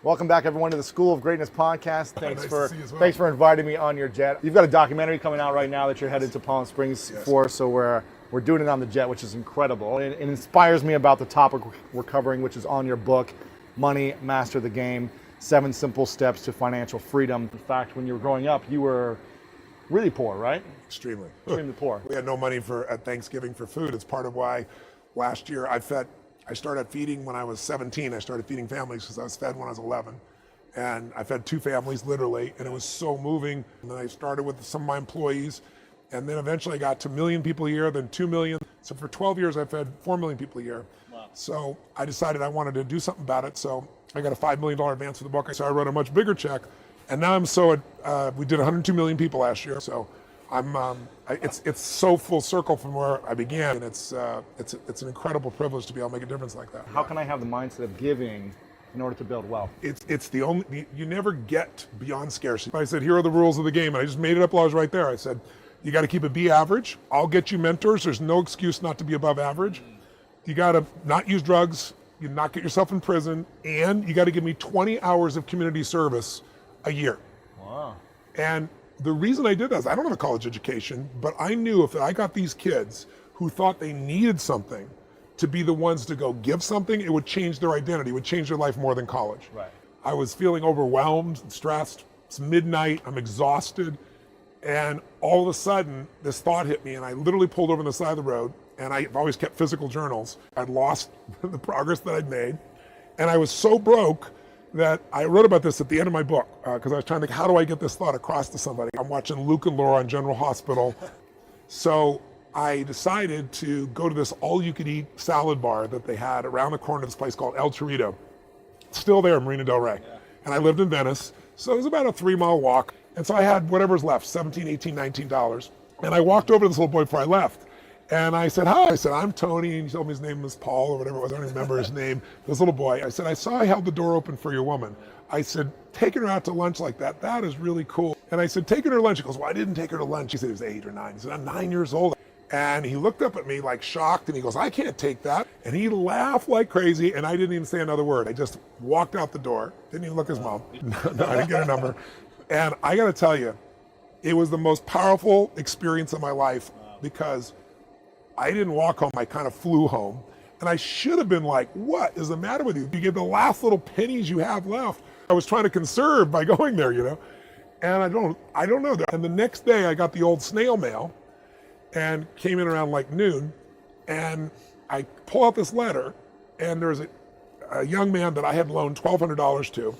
Welcome back, everyone, to the School of Greatness podcast. Thanks Nice for to see you as well. thanks for inviting me on your jet. You've got a documentary coming out right now that you're headed to Palm Springs for, so we're doing it on the jet, which is incredible. It inspires me about the topic we're covering, which is on your book, Money, Master the Game, 7 Simple Steps to Financial Freedom. In fact, when you were growing up, you were really poor, right? Extremely poor. We had no money at Thanksgiving for food. It's part of why last year I started feeding when I was 17. I started feeding families because I was fed when I was 11. And I fed 2 families literally, and it was so moving. And then I started with some of my employees, and then eventually I got to 1 million people a year, then 2 million. So for 12 years, I fed 4 million people a year. Wow. So I decided I wanted to do something about it. So I got a $5 million advance for the book. So I wrote a much bigger check. And now we did 102 million people last year. So it's so full circle from where I began, and it's an incredible privilege to be able to make a difference like that. How can I have the mindset of giving in order to build wealth? It's the only, you never get beyond scarcity. I said, here are the rules of the game, and I just made it up while I was right there. I said, you got to keep it B average. I'll get you mentors. There's no excuse not to be above average. You got to not use drugs. You not get yourself in prison, and you got to give me 20 hours of community service a year. Wow. And the reason I did that is I don't have a college education, but I knew if I got these kids who thought they needed something to be the ones to go give something, it would change their identity, it would change their life more than college. Right. I was feeling overwhelmed, stressed. It's midnight, I'm exhausted. And all of a sudden, this thought hit me, and I literally pulled over on the side of the road, and I've always kept physical journals. I'd lost the progress that I'd made, and I was so broke that I wrote about this at the end of my book, because I was trying to think, how do I get this thought across to somebody? I'm watching Luke and Laura on General Hospital. So I decided to go to this all-you-could-eat salad bar that they had around the corner of this place called El Chorrito. Still there in Marina Del Rey. Yeah. And I lived in Venice, so it was about a 3-mile walk. And so I had whatever's left, $17, $18, $19. And I walked over to this little boy before I left. And I said, hi. I said, I'm Tony. And he told me his name was Paul or whatever it was. I don't even remember his name. This little boy. I said, I saw I held the door open for your woman. I said, taking her out to lunch like that is really cool. And I said, taking her to lunch. He goes, well, I didn't take her to lunch. He said he was 8 or 9. He said, I'm 9 years old. And he looked up at me like shocked, and he goes, I can't take that. And he laughed like crazy, and I didn't even say another word. I just walked out the door. Didn't even look at his mom. No, I didn't get a number. And I got to tell you, it was the most powerful experience of my life, because I didn't walk home. I kind of flew home. And I should have been like, what is the matter with you? You get the last little pennies you have left. I was trying to conserve by going there, you know. And I don't know. And the next day I got the old snail mail and came in around like noon. And I pull out this letter, and there's a young man that I had loaned $1,200 to.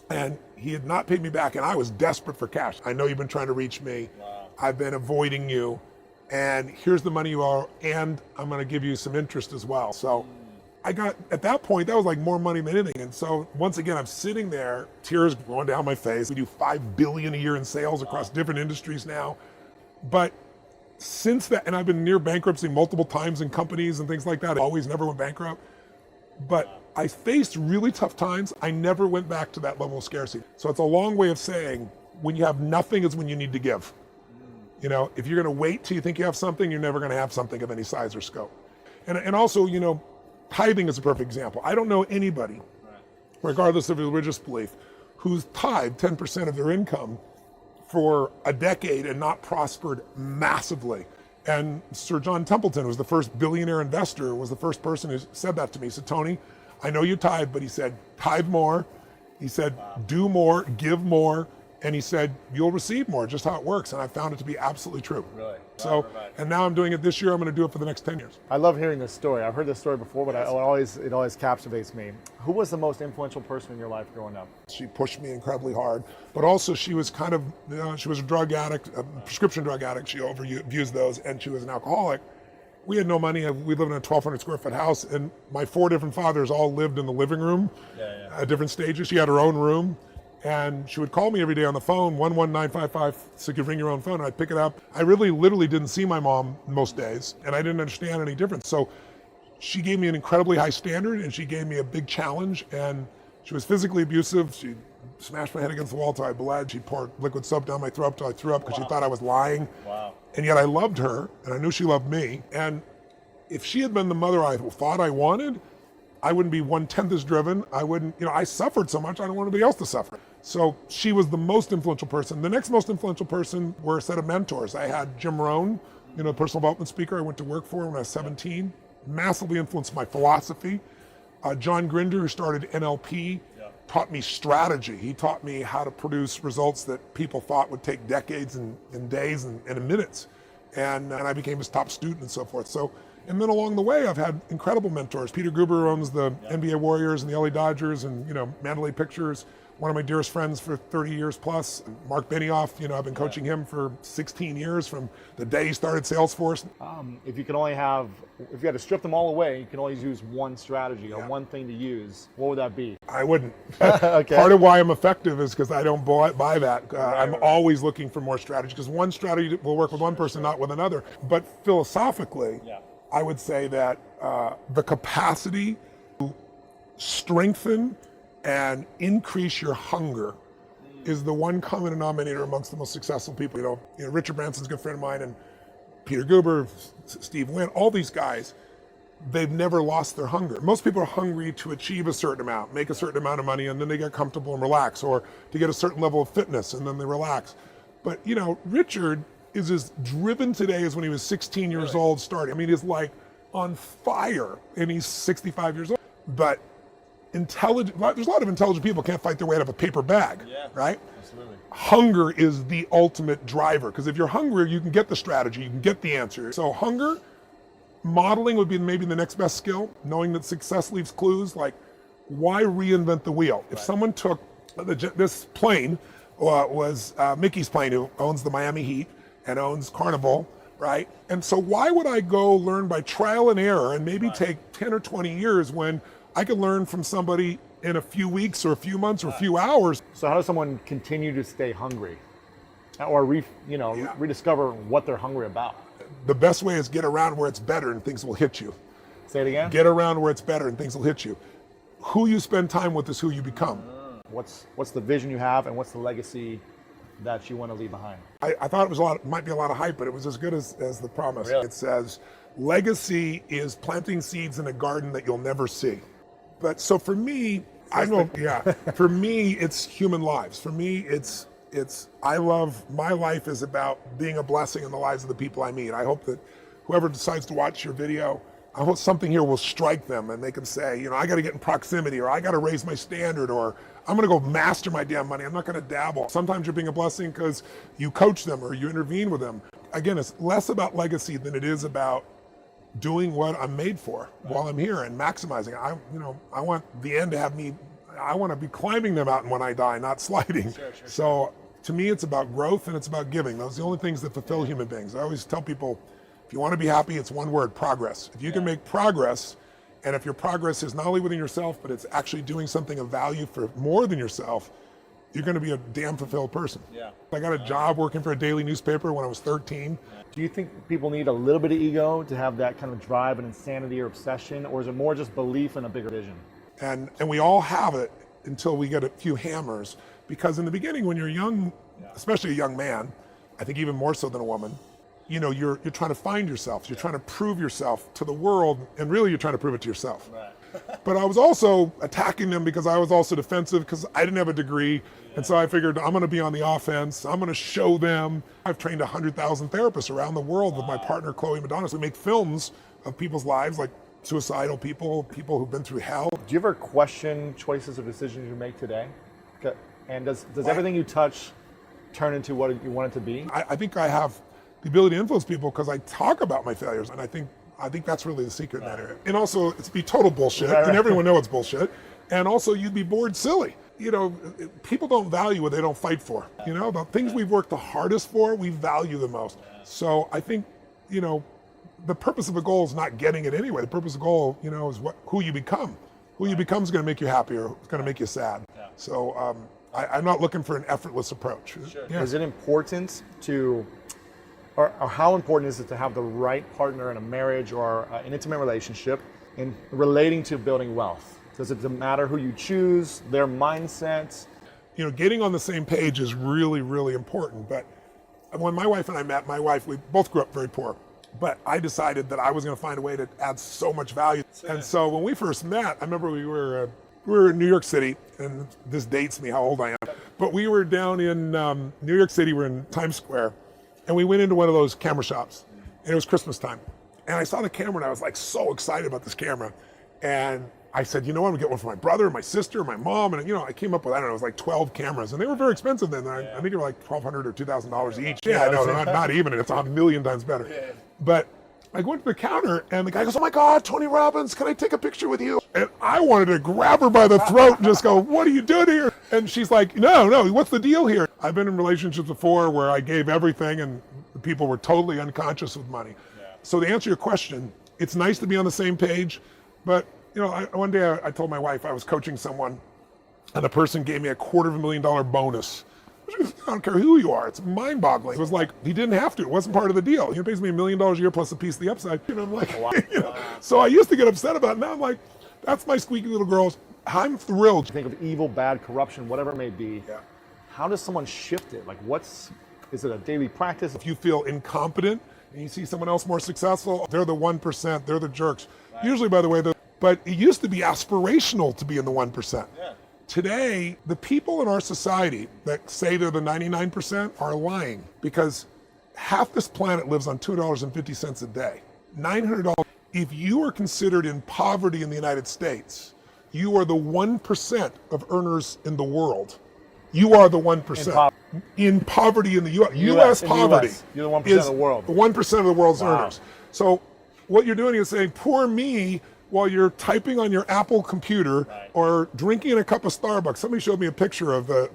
And he had not paid me back, and I was desperate for cash. I know you've been trying to reach me. Wow. I've been avoiding you. And here's the money you owe, and I'm going to give you some interest as well. So I got, at that point, that was like more money than anything. And so once again, I'm sitting there, tears going down my face. We do $5 billion a year in sales across different industries now. But since that, and I've been near bankruptcy multiple times in companies and things like that. I always never went bankrupt. But I faced really tough times. I never went back to that level of scarcity. So it's a long way of saying, when you have nothing is when you need to give. You know, if you're going to wait till you think you have something, you're never going to have something of any size or scope. And also, you know, tithing is a perfect example. I don't know anybody, regardless of religious belief, who's tithed 10% of their income for a decade and not prospered massively. And Sir John Templeton, who was the first billionaire investor, was the first person who said that to me. He said, Tony, I know you tithe, but he said, tithe more. He said, do more, give more. And he said, you'll receive more, just how it works. And I found it to be absolutely true. Really? So, and now I'm doing it this year. I'm going to do it for the next 10 years. I love hearing this story. I've heard this story before, but it always captivates me. Who was the most influential person in your life growing up? She pushed me incredibly hard, but also she was kind of, you know, she was a drug addict, a prescription drug addict. She overused those, and she was an alcoholic. We had no money. We lived in a 1,200 square foot house, and my 4 different fathers all lived in the living room at different stages. She had her own room. And she would call me every day on the phone, 11955, so you could ring your own phone, and I'd pick it up. I really literally didn't see my mom most days, and I didn't understand any difference. So she gave me an incredibly high standard, and she gave me a big challenge, and she was physically abusive. She smashed my head against the wall till I bled. She poured liquid soap down my throat till I threw up because she thought I was lying. Wow. And yet I loved her, and I knew she loved me. And if she had been the mother I thought I wanted, I wouldn't be 1/10 as driven. I wouldn't, I suffered so much, I don't want anybody else to suffer. So she was the most influential person. The next most influential person were a set of mentors. I had Jim Rohn, personal development speaker I went to work for when I was 17, massively influenced my philosophy. John Grinder, who started NLP, taught me strategy. He taught me how to produce results that people thought would take decades and days and minutes. And I became his top student and so forth. So, and then along the way, I've had incredible mentors. Peter Guber owns the NBA Warriors and the LA Dodgers and, Mandalay Pictures. One of my dearest friends for 30 years plus. Mark Benioff, I've been coaching him for 16 years from the day he started Salesforce. If you had to strip them all away, you can always use one strategy or one thing to use, what would that be? I wouldn't. Okay. Part of why I'm effective is because I don't buy that. I'm always looking for more strategy, because one strategy will work with one person, not with another. But philosophically, I would say that the capacity to strengthen and increase your hunger is the one common denominator amongst the most successful people. Richard Branson's a good friend of mine, and Peter Guber, Steve Wynn, all these guys, they've never lost their hunger. Most people are hungry to achieve a certain amount, make a certain amount of money, and then they get comfortable and relax, or to get a certain level of fitness, and then they relax. But, Richard is as driven today as when he was 16 years old starting. I mean, he's like on fire, and he's 65 years old. But there's a lot of intelligent people can't fight their way out of a paper bag, right? Absolutely. Hunger is the ultimate driver, because if you're hungry, you can get the strategy, you can get the answer. So hunger, modeling would be maybe the next best skill, knowing that success leaves clues. Like, why reinvent the wheel? If someone took this plane, was Mickey's plane, who owns the Miami Heat and owns Carnival, right? And so why would I go learn by trial and error and maybe take 10 or 20 years when I could learn from somebody in a few weeks or a few months or a few hours? So how does someone continue to stay hungry, or rediscover what they're hungry about? The best way is get around where it's better and things will hit you. Say it again. Get around where it's better and things will hit you. Who you spend time with is who you become. What's the vision you have, and what's the legacy that you want to leave behind? I thought it might be a lot of hype, but it was as good as the promise. Really? It says, legacy is planting seeds in a garden that you'll never see. But so for me, for me, it's human lives. For me, my life is about being a blessing in the lives of the people I meet. I hope that whoever decides to watch your video, I hope something here will strike them and they can say, I got to get in proximity, or I got to raise my standard, or I'm going to go master my damn money. I'm not going to dabble. Sometimes you're being a blessing because you coach them or you intervene with them. Again, it's less about legacy than it is about doing what I'm made for while I'm here and maximizing. I want the end to have me. I want to be climbing the mountain when I die, not sliding. Sure. So to me, it's about growth and it's about giving. Those are the only things that fulfill human beings. I always tell people, if you want to be happy, it's one word: progress. If you can make progress, and if your progress is not only within yourself, but it's actually doing something of value for more than yourself, you're going to be a damn fulfilled person. I got a job working for a daily newspaper when I was 13. Do you think people need a little bit of ego to have that kind of drive and insanity or obsession, or is it more just belief in a bigger vision? And we all have it until we get a few hammers, because in the beginning, when you're young, especially a young man, I think even more so than a woman, you're trying to find yourself. You're trying to prove yourself to the world, and really you're trying to prove it to yourself. But I was also attacking them because I was also defensive, because I didn't have a degree. And so I figured, I'm going to be on the offense. I'm going to show them. I've trained 100,000 therapists around the world with my partner, Chloe Madonna. We make films of people's lives, like suicidal people who've been through hell. Do you ever question choices or decisions you make today? And does everything you touch turn into what you want it to be? I think I have the ability to influence people because I talk about my failures, and I think that's really the secret in that area. And also, it's be total bullshit, and everyone knows it's bullshit. And also, you'd be bored silly. People don't value what they don't fight for. The things we've worked the hardest for, we value the most. So I think, the purpose of a goal is not getting it anyway. The purpose of a goal, is who you become. Who you become is going to make you happy, or it's going to make you sad. So I'm not looking for an effortless approach. Sure. Is it important or how important is it to have the right partner in a marriage or an intimate relationship in relating to building wealth? Does it matter who you choose, their mindset? Getting on the same page is really, really important. But when my wife and I met, we both grew up very poor. But I decided that I was going to find a way to add so much value. And so when we first met, I remember we were in New York City, and this dates me how old I am. But we were down in New York City, we're in Times Square, and we went into one of those camera shops, and it was Christmas time. And I saw the camera, and I was like so excited about this camera. And I said, you know what, I'm gonna get one for my brother, my sister, my mom, and I came up with, I don't know, it was like 12 cameras, and they were very expensive then. I think they were like $1,200 or $2,000 each. Yeah, no, not even, it's a million times better. Yeah. But I went to the counter, and the guy goes, oh my God, Tony Robbins, can I take a picture with you? And I wanted to grab her by the throat and just go, what are you doing here? And she's like, no, what's the deal here? I've been in relationships before where I gave everything and the people were totally unconscious with money. Yeah. So to answer your question, it's nice to be on the same page, but one day I told my wife I was coaching someone, and the person gave me $250,000 bonus. I don't care who you are. It's mind-boggling. It was like, he didn't have to. It wasn't part of the deal. He pays me $1 million a year plus a piece of the upside. I'm like, wow. So I used to get upset about it. Now I'm like, that's my squeaky little girls. I'm thrilled. Think of evil, bad, corruption, whatever it may be. Yeah. How does someone shift it? Like, is it a daily practice? If you feel incompetent and you see someone else more successful, they're the 1%, they're the jerks. Right. Usually, by the way, but it used to be aspirational to be in the 1%. Yeah. Today, the people in our society that say they're the 99% are lying, because half this planet lives on $2.50 a day. $900. If you are considered in poverty in the United States, you are the 1% of earners in the world. You are the 1%. In poverty in the U.S. U.S. poverty. US. You're the 1% of the world. The 1% of the world's earners. So what you're doing is saying, poor me, while you're typing on your Apple computer, right, or drinking a cup of Starbucks. Somebody showed me a picture of the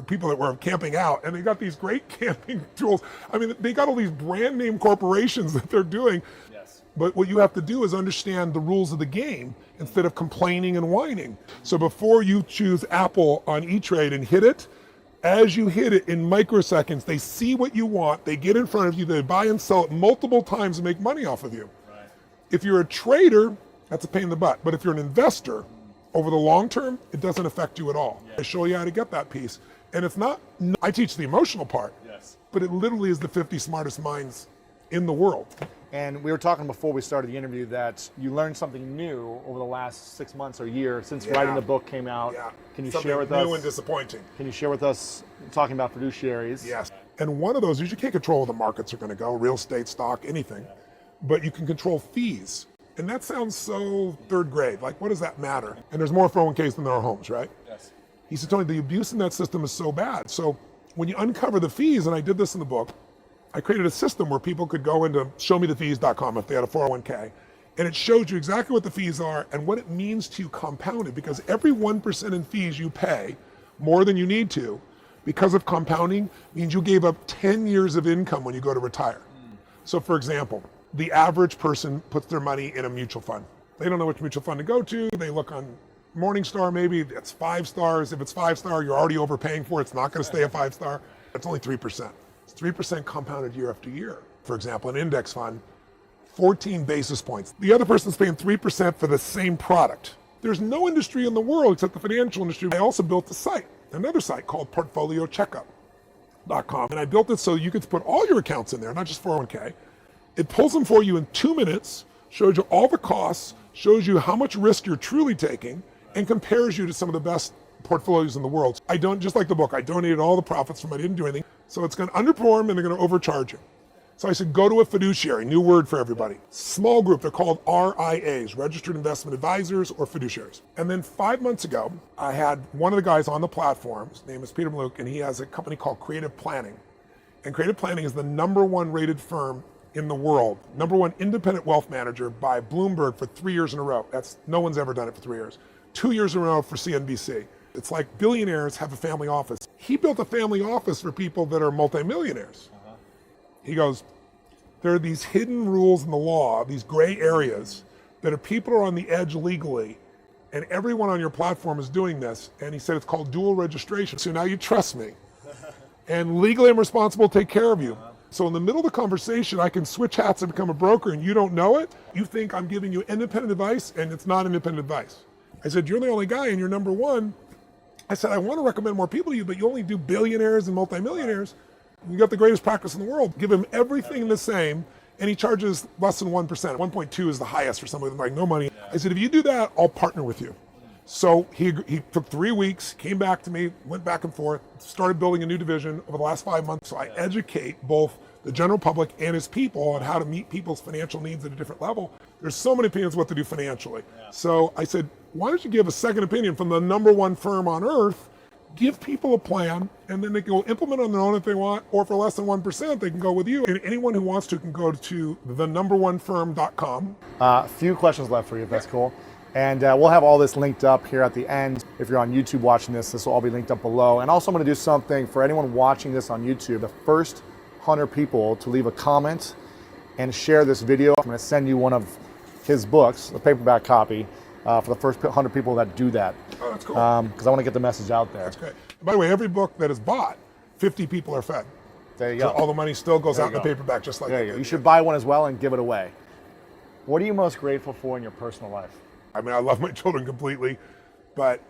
people that were camping out, and they got these great camping tools. I mean, they got all these brand name corporations that they're doing. Yes. But what you have to do is understand the rules of the game instead of complaining and whining. So before you choose Apple on E-Trade and hit it, as you hit it in microseconds, they see what you want, they get in front of you, they buy and sell it multiple times and make money off of you. If you're a trader, that's a pain in the butt. But if you're an investor, over the long term, it doesn't affect you at all. Yeah. I show you how to get that piece. And it's not, I teach the emotional part, yes, but it literally is the 50 smartest minds in the world. And we were talking before we started the interview that you learned something new over the last 6 months or year since writing the book came out. Yeah. Can you share with us? New and disappointing. Can you share with us, talking about fiduciaries? Yes. And one of those is you can't control where the markets are going to go, real estate, stock, anything. Yeah. But you can control fees. And that sounds so third grade. Like, what does that matter? And there's more 401ks than there are homes, right? Yes. He said, Tony, the abuse in that system is so bad. So when you uncover the fees, and I did this in the book, I created a system where people could go into showmethefees.com if they had a 401k. And it shows you exactly what the fees are and what it means to you compounded. Because every 1% in fees you pay more than you need to, because of compounding, means you gave up 10 years of income when you go to retire. So for example, the average person puts their money in a mutual fund. They don't know which mutual fund to go to. They look on Morningstar, maybe it's 5 stars. If it's 5-star, you're already overpaying for it. It's not going to stay a 5-star. It's only 3%. It's 3% compounded year after year. For example, an index fund, 14 basis points. The other person's paying 3% for the same product. There's no industry in the world except the financial industry. I also built a site, another site called portfoliocheckup.com. And I built it so you could put all your accounts in there, not just 401k. It pulls them for you in 2 minutes, shows you all the costs, shows you how much risk you're truly taking, and compares you to some of the best portfolios in the world. I don't, just like the book, I donated all the profits from it. I didn't do anything. So it's going to underperform and they're going to overcharge you. So I said, go to a fiduciary, new word for everybody. Small group, they're called RIAs, Registered Investment Advisors or fiduciaries. And then 5 months ago, I had one of the guys on the platform, his name is Peter Maluk, and he has a company called Creative Planning. And Creative Planning is the #1 rated firm in the world, #1 independent wealth manager by Bloomberg for 3 years in a row. No one's ever done it for 3 years. 2 years in a row for CNBC. It's like billionaires have a family office. He built a family office for people that are multimillionaires. He goes, there are these hidden rules in the law, these gray areas that are people are on the edge legally, and everyone on your platform is doing this. And he said it's called dual registration. So now you trust me. And legally I'm responsible to take care of you. So in the middle of the conversation, I can switch hats and become a broker and you don't know it. You think I'm giving you independent advice and it's not independent advice. I said, you're the only guy and you're #1. I said, I want to recommend more people to you, but you only do billionaires and multimillionaires. You got the greatest practice in the world. Give them everything the same and he charges less than 1%. 1.2 is the highest for somebody with like no money. I said, if you do that, I'll partner with you. So he took 3 weeks, came back to me, went back and forth, started building a new division over the last 5 months. So I educate both the general public and his people on how to meet people's financial needs at a different level. There's so many opinions what to do financially. So I said, why don't you give a second opinion from the #1 firm on earth, give people a plan, and then they can go implement on their own if they want, or for less than 1%, they can go with you. And anyone who wants to can go to the#1firm.com. A few questions left for you, if that's cool. And we'll have all this linked up here at the end. If you're on YouTube watching this, this will all be linked up below. And also I'm gonna do something for anyone watching this on YouTube. The first 100 people to leave a comment and share this video, I'm gonna send you one of his books, a paperback copy, for the first 100 people that do that. Oh, that's cool. Because I wanna get the message out there. That's great. And by the way, every book that is bought, 50 people are fed. There you So go. all the money still goes out in the paperback just like There that. you go. You should buy one as well and give it away. What are you most grateful for in your personal life? I mean, I love my children completely, but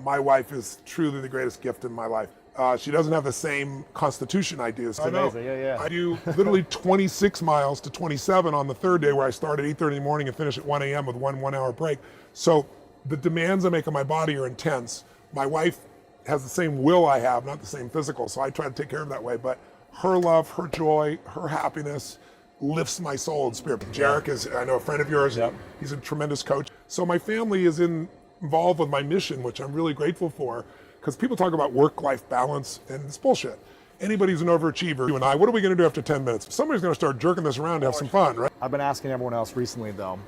my wife is truly the greatest gift in my life. She doesn't have the same constitution I do. So amazing, yeah. I do literally 26 miles to 27 on the third day, where I start at 8:30 in the morning and finish at 1 a.m. with one hour break. So the demands I make on my body are intense. My wife has the same will I have, not the same physical, so I try to take care of that way. But her love, her joy, her happiness lifts my soul and spirit. Jarek is, I know, a friend of yours. Yep. He's a tremendous coach. So my family is involved with my mission, which I'm really grateful for, because people talk about work-life balance, and it's bullshit. Anybody who's an overachiever, you and I, what are we going to do after 10 minutes? Somebody's going to start jerking this around to have some fun, right? I've been asking everyone else recently though,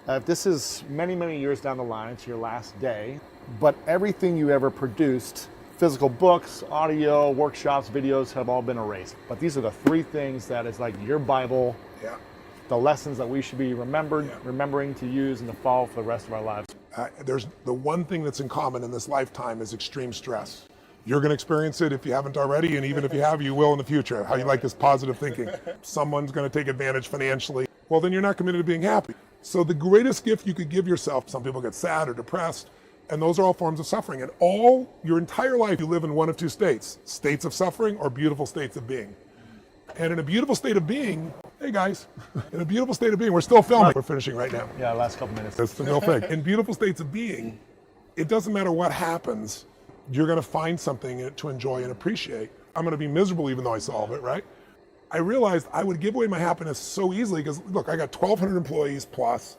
if this is many, many years down the line, it's your last day, but everything you ever produced, physical books, audio, workshops, videos have all been erased. But these are the 3 things that is like your Bible, the lessons that we should be remembering to use and to follow for the rest of our lives. There's the one thing that's in common in this lifetime is extreme stress. You're going to experience it if you haven't already, and even if you have, you will in the future. How you like this positive thinking? Someone's going to take advantage financially. Well, then you're not committed to being happy. So the greatest gift you could give yourself, some people get sad or depressed, and those are all forms of suffering. And all your entire life, you live in one of 2 states: states of suffering or beautiful states of being. And in a beautiful state of being, hey guys, in a beautiful state of being, we're still filming. We're finishing right now. Yeah, last couple minutes. That's the real thing. In beautiful states of being, it doesn't matter what happens, you're going to find something to enjoy and appreciate. I'm going to be miserable even though I solve it, right? I realized I would give away my happiness so easily because, look, I got 1,200 employees plus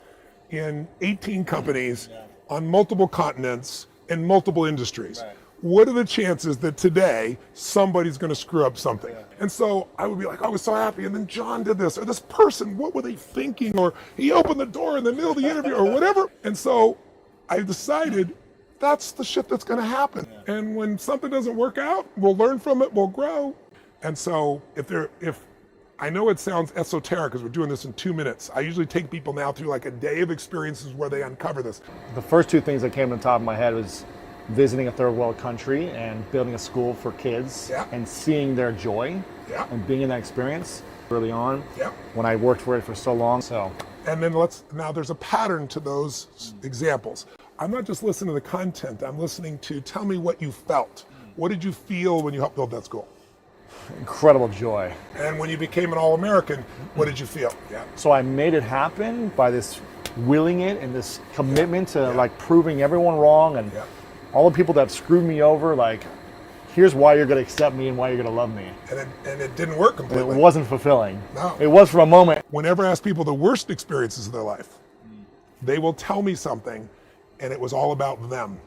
in 18 companies on multiple continents in multiple industries. Right. What are the chances that today somebody's going to screw up something? And so I would be like, I was so happy, and then John did this, or this person, what were they thinking? Or he opened the door in the middle of the interview, or whatever. And so I decided that's the shit that's going to happen. And when something doesn't work out, we'll learn from it, we'll grow. And so if I know it sounds esoteric because we're doing this in 2 minutes. I usually take people now through like a day of experiences where they uncover this. The first 2 things that came to the top of my head was visiting a third world country and building a school for kids and seeing their joy and being in that experience early on when I worked for it for so long. And then now there's a pattern to those examples. I'm not just listening to the content, I'm listening to tell me what you felt. What did you feel when you helped build that school? Incredible joy. And when you became an All-American, what did you feel? So I made it happen by this willing it and this commitment to like proving everyone wrong and all the people that screwed me over, like, here's why you're going to accept me and why you're going to love me. And it didn't work completely. It wasn't fulfilling. No. It was for a moment. Whenever I ask people the worst experiences of their life, they will tell me something and it was all about them.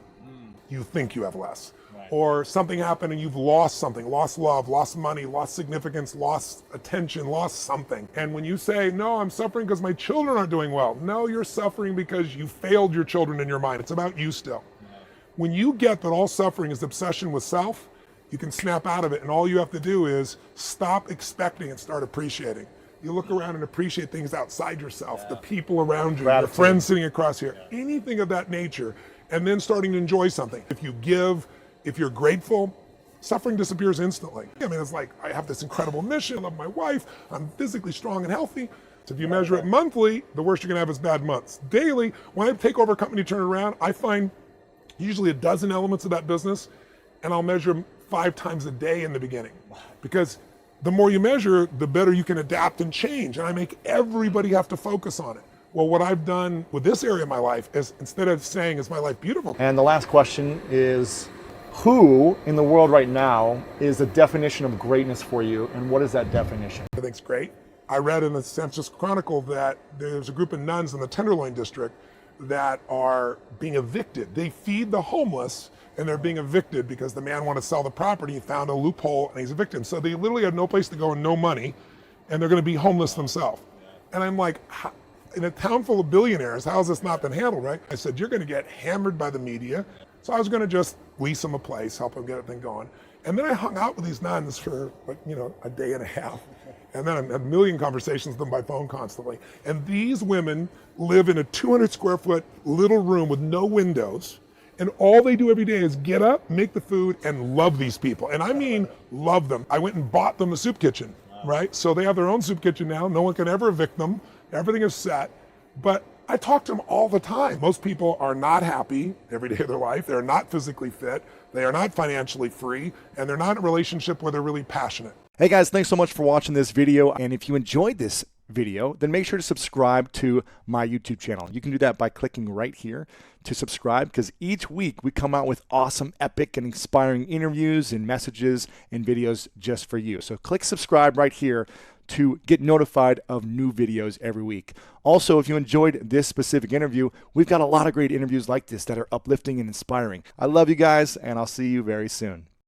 You think you have less. Right. Or something happened and you've lost something, lost love, lost money, lost significance, lost attention, lost something. And when you say, no, I'm suffering because my children aren't doing well. No, you're suffering because you failed your children in your mind. It's about you still. When you get that all suffering is obsession with self, you can snap out of it, and all you have to do is stop expecting and start appreciating. You look around and appreciate things outside yourself, the people around you, your friends sitting across here, anything of that nature, and then starting to enjoy something. If you give, if you're grateful, suffering disappears instantly. I mean, it's like, I have this incredible mission, I love my wife, I'm physically strong and healthy. So if you measure it monthly, the worst you're gonna have is bad months. Daily, when I take over a company, turn it around, I find usually a dozen elements of that business, and I'll measure them 5 times a day in the beginning. Because the more you measure, the better you can adapt and change. And I make everybody have to focus on it. Well, what I've done with this area of my life is, instead of saying, is my life beautiful? And the last question is, who in the world right now is the definition of greatness for you, and what is that definition? I think it's great. I read in the San Francisco Chronicle that there's a group of nuns in the Tenderloin district that are being evicted. They feed the homeless, and they're being evicted because the man wanted to sell the property. He found a loophole and he's evicted. So they literally have no place to go and no money, and they're going to be homeless themselves. And I'm like, in a town full of billionaires, how has this not been handled, right? I said, you're going to get hammered by the media. So I was going to just lease them a place, help them get everything going. And then I hung out with these nuns for, a day and a half. And then I had a million conversations with them by phone constantly. And these women live in a 200 square foot little room with no windows. And all they do every day is get up, make the food, and love these people. And I mean, love them. I went and bought them a soup kitchen, right? So they have their own soup kitchen now. No one can ever evict them. Everything is set. But I talk to them all the time. Most people are not happy every day of their life. They're not physically fit. They are not financially free. And they're not in a relationship where they're really passionate. Hey guys, thanks so much for watching this video. And if you enjoyed this video, then make sure to subscribe to my YouTube channel. You can do that by clicking right here to subscribe, because each week we come out with awesome, epic, and inspiring interviews and messages and videos just for you. So click subscribe right here to get notified of new videos every week. Also, if you enjoyed this specific interview, we've got a lot of great interviews like this that are uplifting and inspiring. I love you guys, and I'll see you very soon.